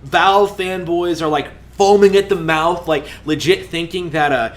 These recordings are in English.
Valve fanboys are like foaming at the mouth, like legit thinking that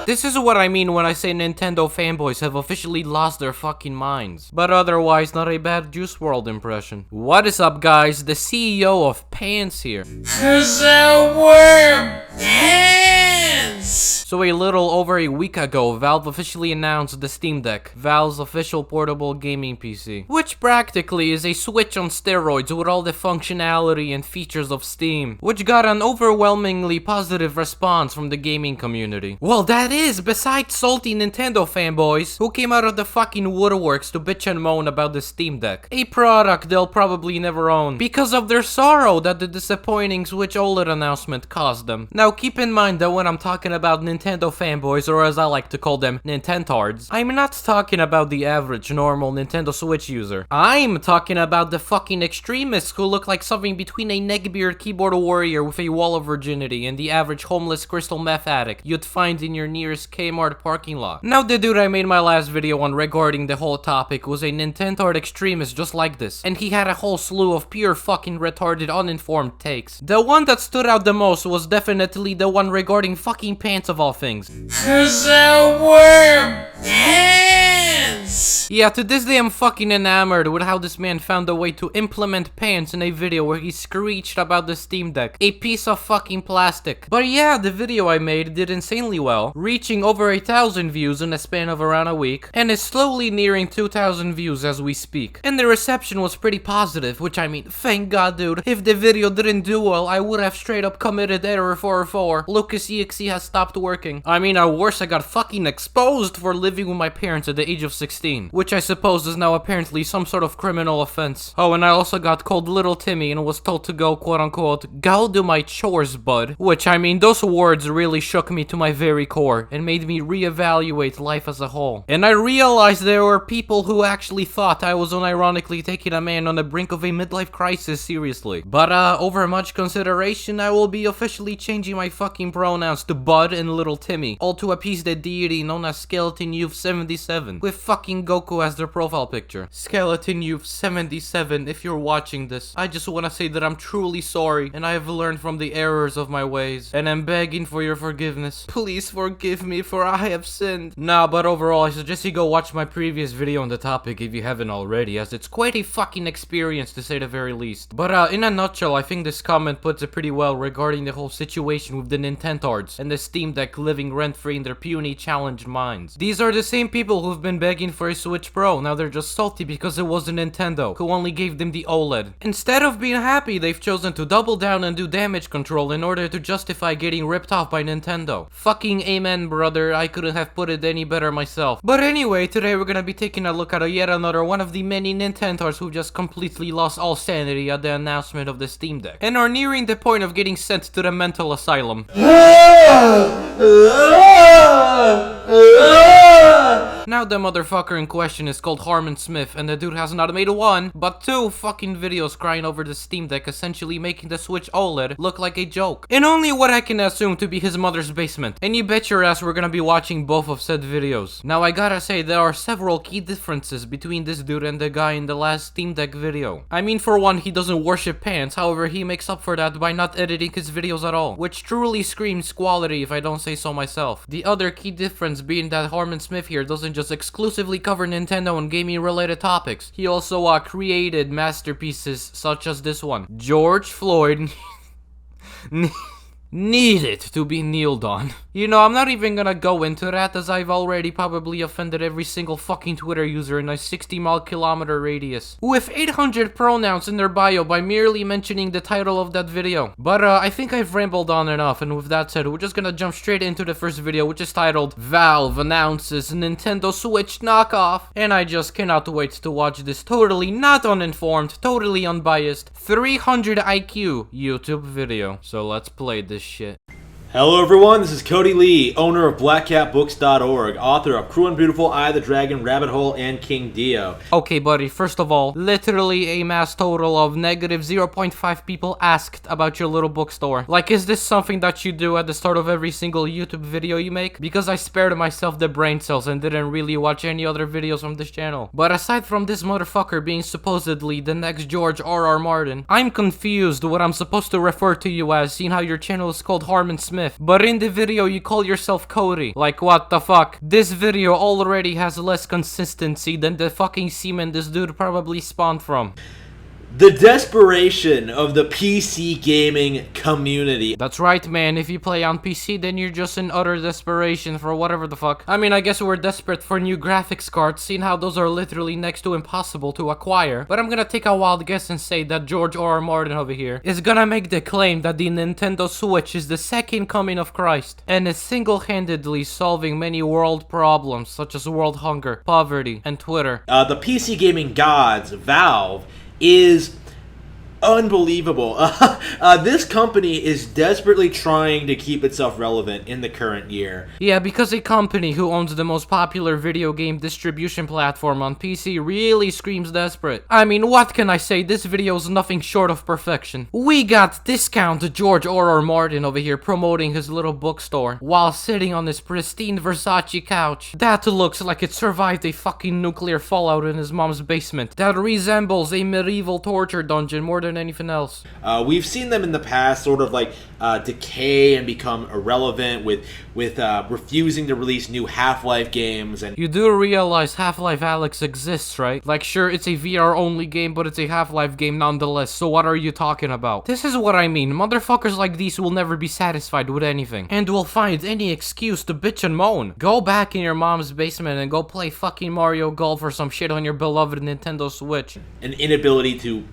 This is what I mean when I say Nintendo fanboys have officially lost their fucking minds. But otherwise, not a bad Juice WRLD impression. What is up, guys? The CEO of Pants here. 'Cause I wear pants! So a little over a week ago, Valve officially announced the Steam Deck, Valve's official portable gaming PC, which practically is a Switch on steroids with all the functionality and features of Steam, which got an overwhelmingly positive response from the gaming community. Well, that is, besides salty Nintendo fanboys, who came out of the fucking woodworks to bitch and moan about the Steam Deck, a product they'll probably never own, because of their sorrow that the disappointing Switch OLED announcement caused them. Now keep in mind that when I'm talking about Nintendo fanboys, or as I like to call them, Nintentards, I'm not talking about the average normal Nintendo Switch user. I'm talking about the fucking extremists who look like something between a neckbeard keyboard warrior with a wall of virginity and the average homeless crystal meth addict you'd find in your nearest Kmart parking lot. Now the dude I made my last video on regarding the whole topic was a Nintentard extremist just like this, and he had a whole slew of pure fucking retarded uninformed takes. The one that stood out the most was definitely the one regarding fucking pants of all things. 'Cause I wear pants! Yeah, to this day I'm fucking enamored with how this man found a way to implement pants in a video where he screeched about the Steam Deck, a piece of fucking plastic. But yeah, the video I made did insanely well, reaching over 1,000 views in a span of around a week, and is slowly nearing 2,000 views as we speak. And the reception was pretty positive, which I mean, thank God, dude. If the video didn't do well, I would have straight up committed error 404. Lucas has stopped working. I mean, at worst, I got fucking exposed for living with my parents at the age of 16, which I suppose is now apparently some sort of criminal offense. Oh, and I also got called Little Timmy and was told to go, quote unquote, go do my chores, bud. Which, I mean, those words really shook me to my very core and made me reevaluate life as a whole. And I realized there were people who actually thought I was unironically taking a man on the brink of a midlife crisis seriously. But over much consideration, I will be officially changing my fucking pronouns to Bud and Little Timmy, all to appease the deity known as Skeleton Youth 77, with fucking Goku as their profile picture. Skeleton Youth 77, if you're watching this, I just wanna say that I'm truly sorry, and I have learned from the errors of my ways, and I'm begging for your forgiveness. Please forgive me, for I have sinned. Nah, but overall, I suggest you go watch my previous video on the topic if you haven't already, as it's quite a fucking experience to say the very least. But in a nutshell, I think this comment puts it pretty well regarding the whole situation with the Nintentards and the Steam Deck living rent-free in their puny, challenged minds. These are the same people who've been begging for a Switch Pro, now they're just salty because it wasn't Nintendo, who only gave them the OLED. Instead of being happy, they've chosen to double down and do damage control in order to justify getting ripped off by Nintendo. Fucking amen, brother, I couldn't have put it any better myself. But anyway, today we're gonna be taking a look at yet another one of the many Nintendo's who just completely lost all sanity at the announcement of the Steam Deck, and are nearing the point of getting sent to the mental asylum. Now the motherfucker in question is called Harman Smith, and the dude has not made one, but two fucking videos crying over the Steam Deck, essentially making the Switch OLED look like a joke. In only what I can assume to be his mother's basement. And you bet your ass we're gonna be watching both of said videos. Now I gotta say, there are several key differences between this dude and the guy in the last Steam Deck video. I mean, for one, he doesn't worship pants, however he makes up for that by not editing his videos at all, which truly screams quality if I don't say so myself. The other key difference being that Harman Smith here doesn't just exclusively cover Nintendo and gaming related topics. He also created masterpieces such as this one. George Floyd needed to be kneeled on. You know, I'm not even gonna go into that, as I've already probably offended every single fucking Twitter user in a 60-mile-kilometer radius with 800 pronouns in their bio by merely mentioning the title of that video. But I think I've rambled on enough, and with that said, we're just gonna jump straight into the first video, which is titled Valve Announces Nintendo Switch Knockoff. And I just cannot wait to watch this totally not uninformed, totally unbiased, 300 IQ YouTube video. So let's play this shit. Hello everyone, this is Cody Lee, owner of blackcatbooks.org, author of Cruel and Beautiful, Eye of the Dragon, Rabbit Hole, and King Dio. Okay, buddy, first of all, literally a mass total of negative 0.5 people asked about your little bookstore. Like, is this something that you do at the start of every single YouTube video you make? Because I spared myself the brain cells and didn't really watch any other videos from this channel. But aside from this motherfucker being supposedly the next George R.R. Martin, I'm confused what I'm supposed to refer to you as, seeing how your channel is called Harman, but in the video you call yourself Cody. Like, what the fuck? This video already has less consistency than the fucking semen this dude probably spawned from. The desperation of the PC gaming community. That's right, man. If you play on PC, then you're just in utter desperation for whatever the fuck. I mean, I guess we're desperate for new graphics cards, seeing how those are literally next to impossible to acquire. But I'm gonna take a wild guess and say that George R.R. Martin over here is gonna make the claim that the Nintendo Switch is the second coming of Christ and is single-handedly solving many world problems such as world hunger, poverty, and Twitter. The PC gaming gods, Valve, is unbelievable. This company is desperately trying to keep itself relevant in the current year. Yeah, because a company who owns the most popular video game distribution platform on PC really screams desperate. I mean, what can I say? This video is nothing short of perfection. We got discount George R.R. Martin over here promoting his little bookstore while sitting on his pristine Versace couch that looks like it survived a fucking nuclear fallout in his mom's basement that resembles a medieval torture dungeon more than anything else. We've seen them in the past sort of like decay and become irrelevant with refusing to release new Half-Life games. And you do realize Half-Life Alyx exists, right? Like, sure, it's a VR only game, but it's a Half-Life game nonetheless, so what are you talking about? This is what I mean. Motherfuckers like these will never be satisfied with anything and will find any excuse to bitch and moan. Go back in your mom's basement and go play fucking Mario Golf or some shit on your beloved Nintendo Switch. An inability to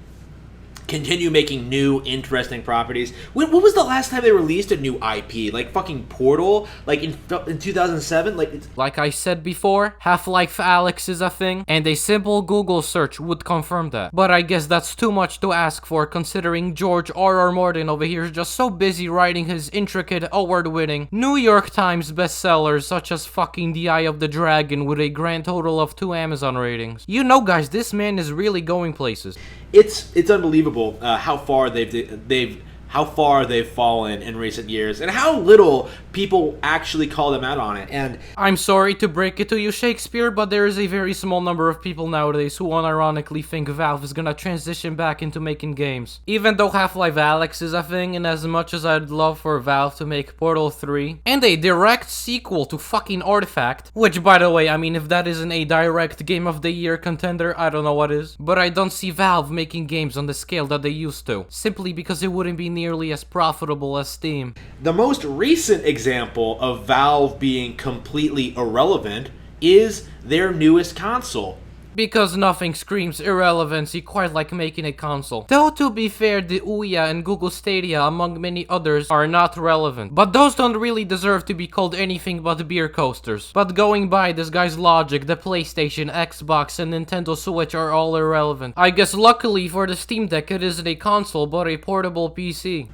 continue making new, interesting properties. When was the last time they released a new IP? Like fucking Portal? Like in 2007? Like I said before, Half-Life Alyx is a thing, and a simple Google search would confirm that. But I guess that's too much to ask for, considering George R.R. Martin over here is just so busy writing his intricate, award-winning New York Times bestsellers such as fucking The Eye of the Dragon with a grand total of 2 Amazon ratings. You know, guys, this man is really going places. It's unbelievable how far they've fallen in recent years, and how little people actually call them out on it. And I'm sorry to break it to you, Shakespeare, but there is a very small number of people nowadays who unironically think Valve is gonna transition back into making games. Even though Half-Life Alyx is a thing, and as much as I'd love for Valve to make Portal 3 and a direct sequel to fucking Artifact, which, by the way, I mean, if that isn't a direct Game of the Year contender, I don't know what is. But I don't see Valve making games on the scale that they used to, simply because it wouldn't be nearly as profitable as Steam. The most recent example of Valve being completely irrelevant is their newest console. Because nothing screams irrelevancy quite like making a console. Though, to be fair, the Ouya and Google Stadia, among many others, are not relevant. But those don't really deserve to be called anything but beer coasters. But going by this guy's logic, the PlayStation, Xbox, and Nintendo Switch are all irrelevant. I guess luckily for the Steam Deck, it isn't a console, but a portable PC.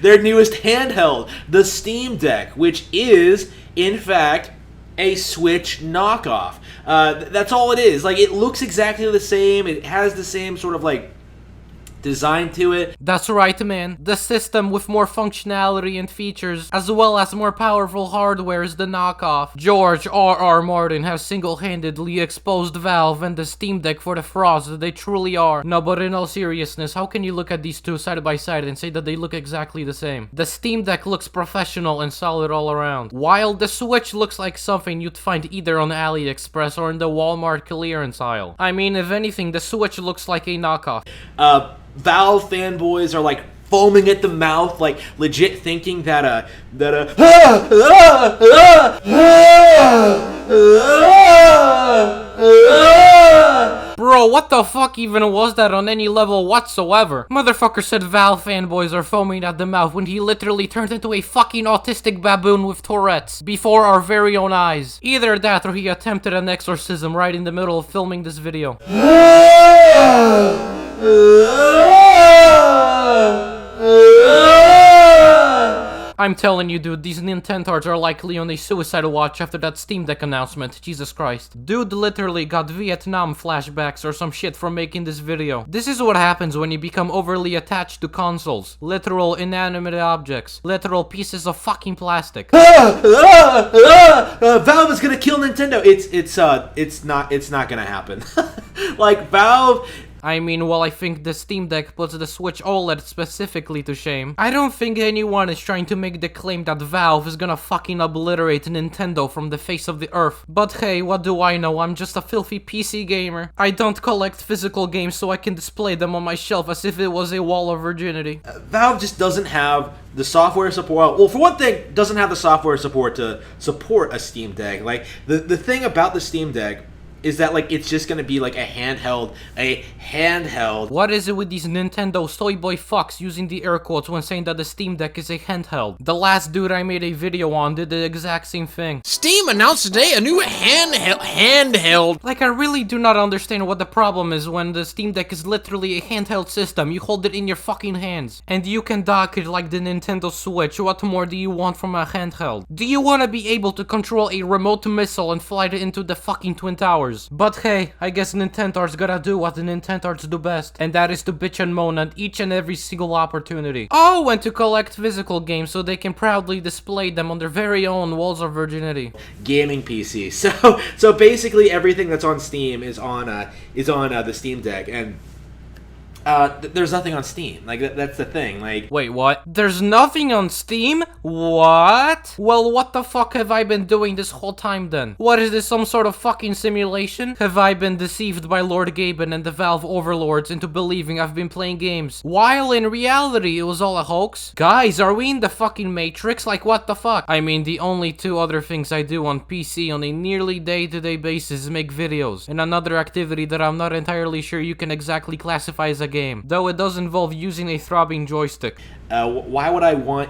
Their newest handheld, the Steam Deck, which is, in fact, a Switch knockoff. That's all it is. Like, it looks exactly the same. It has the same sort of like design to it. That's right, man. The system with more functionality and features, as well as more powerful hardware, is the knockoff. George R.R. Martin has single-handedly exposed Valve and the Steam Deck for the frauds that they truly are. No, but in all seriousness, how can you look at these two side by side and say that they look exactly the same? The Steam Deck looks professional and solid all around, while the Switch looks like something you'd find either on AliExpress or in the Walmart clearance aisle. I mean, if anything, the Switch looks like a knockoff. Valve fanboys are like foaming at the mouth, like legit thinking that Bro, what the fuck even was that on any level whatsoever? Motherfucker said Valve fanboys are foaming at the mouth when he literally turned into a fucking autistic baboon with Tourette's before our very own eyes. Either that or he attempted an exorcism right in the middle of filming this video. I'm telling you, dude, these Nintendo's are likely on a suicide watch after that Steam Deck announcement. Jesus Christ. Dude literally got Vietnam flashbacks or some shit from making this video. This is what happens when you become overly attached to consoles. Literal inanimate objects. Literal pieces of fucking plastic. Valve is gonna kill Nintendo. It's not gonna happen. Like Valve. I mean, well, I think the Steam Deck puts the Switch OLED specifically to shame. I don't think anyone is trying to make the claim that Valve is gonna fucking obliterate Nintendo from the face of the earth. But hey, what do I know? I'm just a filthy PC gamer. I don't collect physical games so I can display them on my shelf as if it was a wall of virginity. Valve just doesn't have the software support. Well, for one thing, doesn't have the software support to support a Steam Deck. Like, the thing about the Steam Deck is that, like, it's just gonna be like a handheld. What is it with these Nintendo soy boy fucks using the air quotes when saying that the Steam Deck is a handheld? The last dude I made a video on did the exact same thing. Steam announced today a new handheld. Like, I really do not understand what the problem is when the Steam Deck is literally a handheld system. You hold it in your fucking hands, and you can dock it like the Nintendo Switch. What more do you want from a handheld? Do you want to be able to control a remote missile and fly it into the fucking Twin Towers? But hey, I guess Nintendo's gotta do what the Nintendo's do best, and that is to bitch and moan at each and every single opportunity. Oh, and to collect physical games so they can proudly display them on their very own walls of virginity. Gaming PC. So basically everything that's on Steam is on the Steam Deck, and there's nothing on Steam. Like, that's the thing. Like, wait, what? There's nothing on Steam? What? Well, what the fuck have I been doing this whole time then? What is this, some sort of fucking simulation? Have I been deceived by Lord Gaben and the Valve overlords into believing I've been playing games, while in reality it was all a hoax? Guys, are we in the fucking Matrix? Like, what the fuck? I mean, the only two other things I do on PC on a nearly day-to-day basis is make videos, and another activity that I'm not entirely sure you can exactly classify as a game, though it does involve using a throbbing joystick. Why would I want...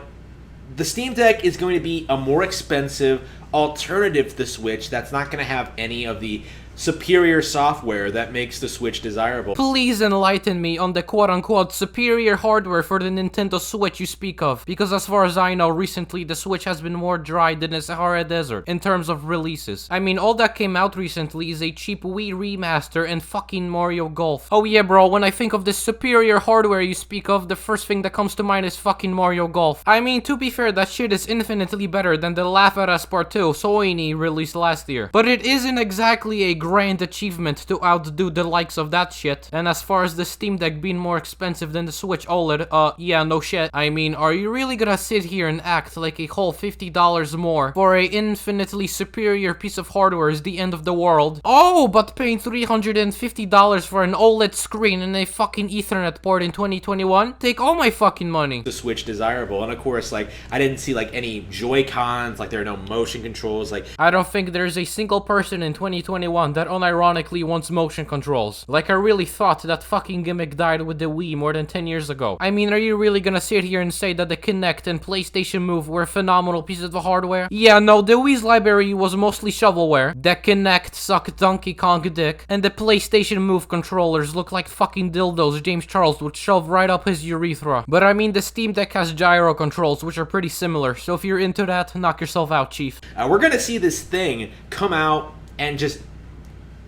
The Steam Deck is going to be a more expensive alternative to the Switch that's not going to have any of the superior software that makes the Switch desirable. Please enlighten me on the quote-unquote superior hardware for the Nintendo Switch you speak of, because as far as I know, recently the Switch has been more dry than the Sahara Desert in terms of releases. I mean, all that came out recently is a cheap Wii remaster and fucking Mario Golf. Oh yeah, bro, when I think of the superior hardware you speak of, the first thing that comes to mind is fucking Mario Golf. I mean, to be fair, that shit is infinitely better than the Laugh at Us Part 2 Soini released last year. But it isn't exactly a grand achievement to outdo the likes of that shit. And as far as the Steam Deck being more expensive than the Switch OLED, yeah, no shit. I mean, are you really gonna sit here and act like a whole $50 more for a infinitely superior piece of hardware is the end of the world? Oh, but paying $350 for an OLED screen and a fucking Ethernet port in 2021? Take all my fucking money. The Switch desirable, and of course, like, I didn't see like any Joy-Cons, like there are no motion controls, like... I don't think there's a single person in 2021 that unironically wants motion controls. Like, I really thought that fucking gimmick died with the Wii more than 10 years ago. I mean, are you really gonna sit here and say that the Kinect and PlayStation Move were phenomenal pieces of hardware? Yeah, no, the Wii's library was mostly shovelware. The Kinect sucked Donkey Kong dick, and the PlayStation Move controllers look like fucking dildos James Charles would shove right up his urethra. But I mean, the Steam Deck has gyro controls, which are pretty similar, so if you're into that, knock yourself out, chief. We're gonna see this thing come out and just...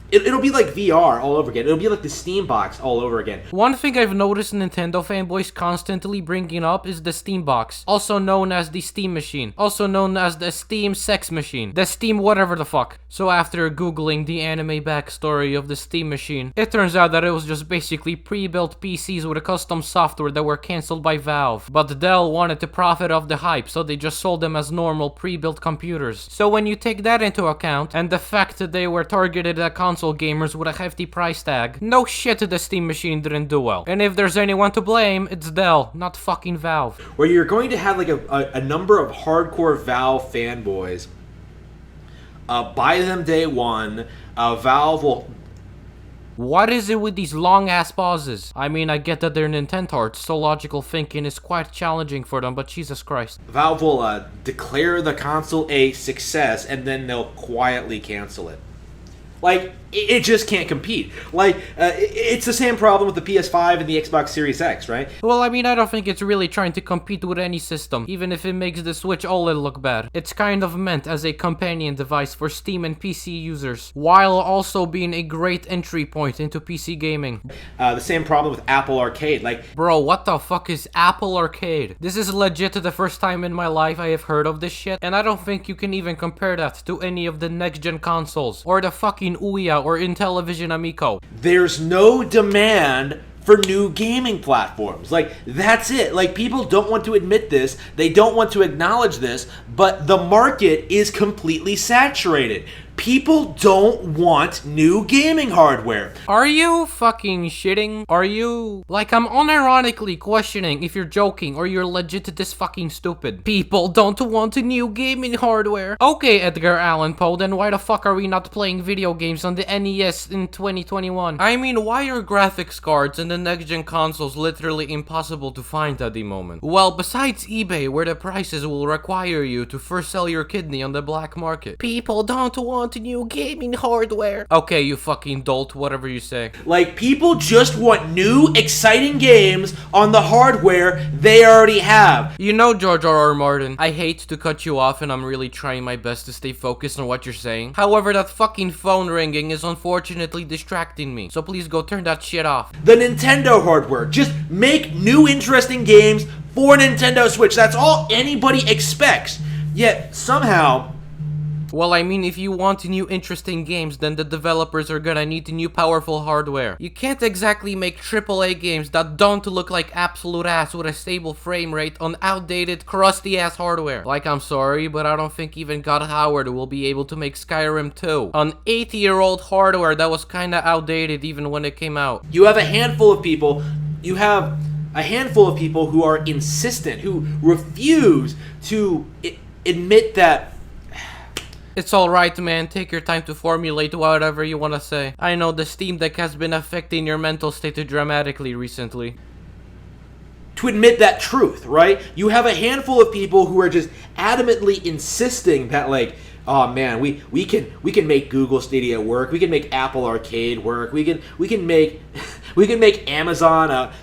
It'll be like VR all over again. It'll be like the Steam Box all over again. One thing I've noticed Nintendo fanboys constantly bringing up is the Steam Box, also known as the Steam Machine, also known as the Steam Sex Machine, the Steam whatever the fuck. So after googling the anime backstory of the Steam Machine, it turns out that it was just basically pre-built PCs with a custom software that were cancelled by Valve. But Dell wanted to profit off the hype, so they just sold them as normal pre-built computers. So when you take that into account, and the fact that they were targeted at console gamers with a hefty price tag, no shit the Steam Machine didn't do well. And if there's anyone to blame, it's Dell, not fucking Valve. Where you're going to have like a number of hardcore Valve fanboys buy them day one. Valve will... What is it with these long-ass pauses? I mean, I get that they're Nintendo, so logical thinking is quite challenging for them, but Jesus Christ. Valve will declare the console a success, and then they'll quietly cancel it. Like, it just can't compete. Like, it's the same problem with the PS5 and the Xbox Series X, right? Well, I mean, I don't think it's really trying to compete with any system, even if it makes the Switch OLED look bad. It's kind of meant as a companion device for Steam and PC users, while also being a great entry point into PC gaming. The same problem with Apple Arcade. Like, bro, what the fuck is Apple Arcade? This is legit the first time in my life I have heard of this shit, and I don't think you can even compare that to any of the next-gen consoles, or the fucking Ouya or Intellivision Amico. There's no demand for new gaming platforms. Like, that's it. Like, people don't want to admit this, they don't want to acknowledge this, but the market is completely saturated. People don't want new gaming hardware. Are you fucking shitting? Are you... Like, I'm unironically questioning if you're joking or you're legit this fucking stupid. People don't want new gaming hardware. Okay, Edgar Allan Poe, then why the fuck are we not playing video games on the NES in 2021? I mean, why are graphics cards in the next-gen consoles literally impossible to find at the moment? Well, besides eBay, where the prices will require you to first sell your kidney on the black market. People don't want new gaming hardware. Okay, you fucking dolt, whatever you say. Like, people just want new, exciting games on the hardware they already have. You know, George R.R. Martin, I hate to cut you off and I'm really trying my best to stay focused on what you're saying. However, that fucking phone ringing is unfortunately distracting me, so please go turn that shit off. The Nintendo hardware. Just make new, interesting games for Nintendo Switch. That's all anybody expects. Yet, somehow... Well, I mean, if you want new interesting games, then the developers are gonna need new powerful hardware. You can't exactly make AAA games that don't look like absolute ass with a stable frame rate on outdated, crusty ass hardware. Like, I'm sorry, but I don't think even God Howard will be able to make Skyrim 2 on 80-year-old hardware that was kinda outdated even when it came out. You have a handful of people who are insistent, who refuse to admit that. It's alright, man. Take your time to formulate whatever you want to say. I know the Steam Deck has been affecting your mental state dramatically recently. To admit that truth, right? You have a handful of people who are just adamantly insisting that, like, oh man, we can make Google Stadia work. We can make Apple Arcade work. We can make Amazon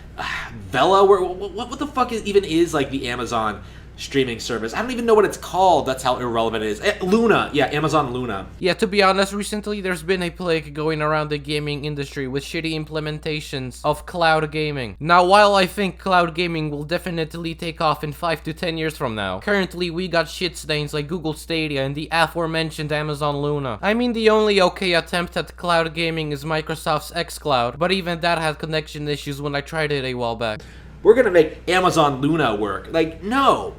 Vela work. What the fuck is like the Amazon streaming service? I don't even know what it's called. That's how irrelevant it is. Luna. Yeah, Amazon Luna. Yeah, to be honest, recently there's been a plague going around the gaming industry with shitty implementations of cloud gaming. Now, while I think cloud gaming will definitely take off in 5 to 10 years from now, currently we got shit stains like Google Stadia and the aforementioned Amazon Luna. I mean, the only okay attempt at cloud gaming is Microsoft's xCloud, but even that had connection issues when I tried it a while back. We're gonna make Amazon Luna work. Like, no.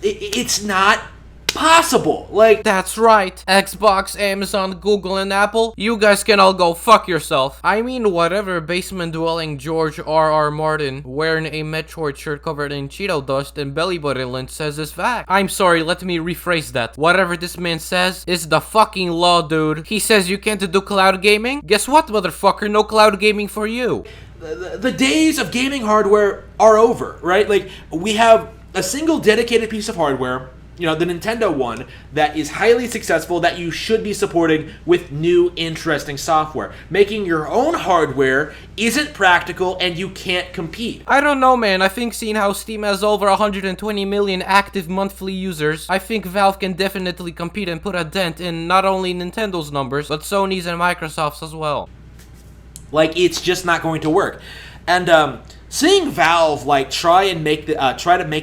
It's not possible. Like, that's right. Xbox, Amazon, Google, and Apple, you guys can all go fuck yourself. I mean, whatever basement-dwelling George R.R. Martin wearing a Metroid shirt covered in Cheeto dust and belly button lint says is fact. I'm sorry, let me rephrase that. Whatever this man says is the fucking law, dude. He says you can't do cloud gaming? Guess what, motherfucker? No cloud gaming for you. The days of gaming hardware are over, right? Like, we have a single dedicated piece of hardware, you know, the Nintendo one, that is highly successful, that you should be supporting with new, interesting software. Making your own hardware isn't practical, and you can't compete. I don't know, man. I think seeing how Steam has over 120 million active monthly users, I think Valve can definitely compete and put a dent in not only Nintendo's numbers, but Sony's and Microsoft's as well. Like, it's just not going to work. And seeing Valve like try to make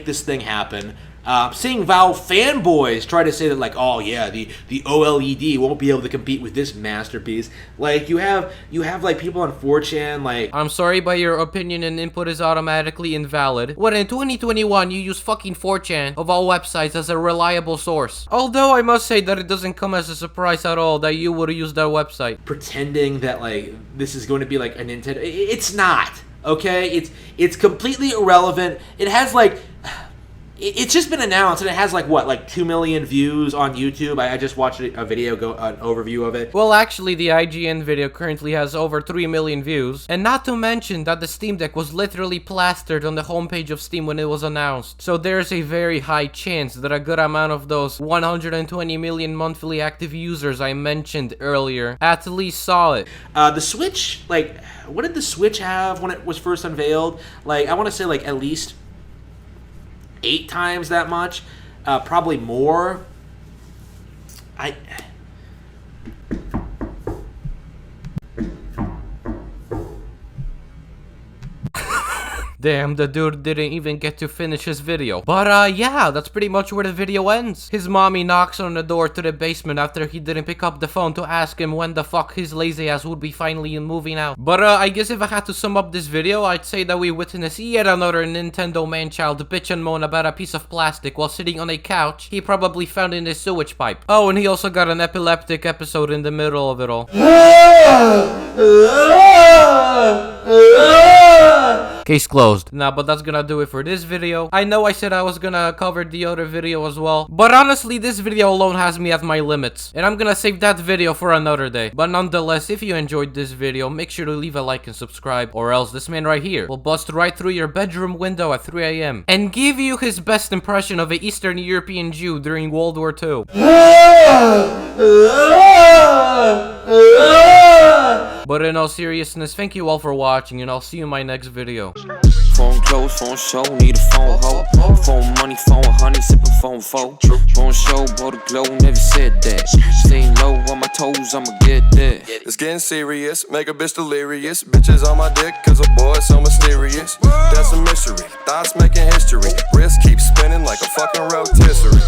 this thing happen, seeing Valve fanboys try to say that, like, oh yeah, the OLED won't be able to compete with this masterpiece. Like, you have like people on 4chan, like, I'm sorry, but your opinion and input is automatically invalid. When in 2021 you use fucking 4chan of all websites as a reliable source. Although I must say that it doesn't come as a surprise at all that you would use that website. Pretending that, like, this is going to be like a Nintendo. It's not. Okay, it's completely irrelevant. It has like it's just been announced, and it has like 2 million views on YouTube. I just watched a video, an overview of it. Well, actually, the IGN video currently has over 3 million views. And not to mention that the Steam Deck was literally plastered on the homepage of Steam when it was announced. So there's a very high chance that a good amount of those 120 million monthly active users I mentioned earlier at least saw it. The Switch, like, what did the Switch have when it was first unveiled? Like, I want to say like at least 8 times that much, probably more. Damn, the dude didn't even get to finish his video. But yeah, that's pretty much where the video ends. His mommy knocks on the door to the basement after he didn't pick up the phone to ask him when the fuck his lazy ass would be finally moving out. But I guess if I had to sum up this video, I'd say that we witnessed yet another Nintendo man-child bitch and moan about a piece of plastic while sitting on a couch he probably found in his sewage pipe. Oh, and he also got an epileptic episode in the middle of it all. Case closed. Nah, but that's gonna do it for this video. I know I said I was gonna cover the other video as well, but honestly, this video alone has me at my limits, and I'm gonna save that video for another day. But nonetheless, if you enjoyed this video, make sure to leave a like and subscribe, or else this man right here will bust right through your bedroom window at 3 AM and give you his best impression of an Eastern European Jew during World War II. But in all seriousness, thank you all for watching, and I'll see you in my next video. Phone close, phone show, need a phone hoe. Phone money, phone honey, sipping phone foe. Phone show, bought a glow, never said that. Staying low on my toes, I'ma get that. It's getting serious, make a bitch delirious. Bitches on my dick, cause a boy so mysterious. That's a mystery, thoughts making history. Wrist keeps spinning like a fucking rotisserie.